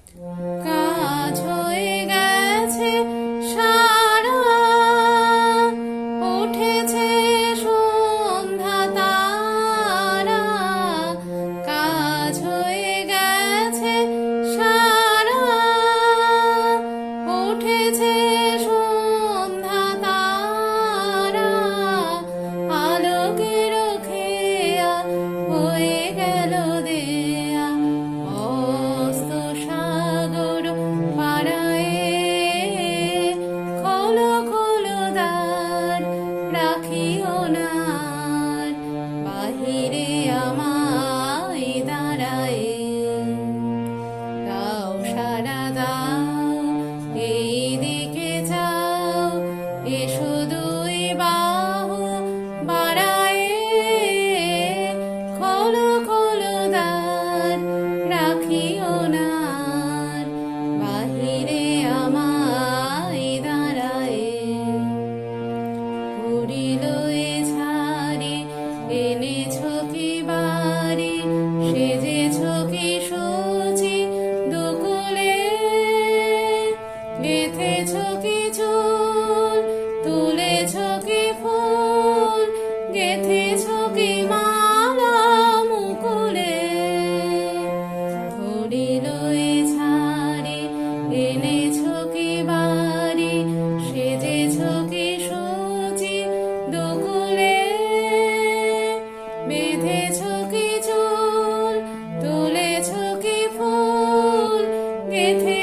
কাজ হয়ে গেছে সারা, উঠেছে সন্ধ্যা তারা। কাজ হয়ে গেছে সারা, উঠেছে সন্ধ্যা তারা। আলোকের খেয়া হয়ে গেল দেয়া, অস্ত সাগর পাড়ায়। খোলো খোলো দ্বার, রাখিও না আর বাহিরে আমায় দাঁড়ায়। দাও সারা দাও, এই দিকে যাও, এসো দুই বাহু বাড়ায়। খোলো খোলো দ্বার, রাখিও না আর বাহিরে আমায় দাঁড়ায়। উড়িল এ ঝাড়ি, এনেছ কি বাড়ি, সেজেছ কি সূচি দুকুলে। গেথেছ কি চুল, তুলেছ কি ফুল, গেথেছ কি মালা মুকুলে। ধরিল এ ঝাড়ি, এনেছ কি বাড়ি, সেজেছ কি সূচি দুকুলে। বেঁধেছ কি চুল, তুলেছ কি ফুল, গেথে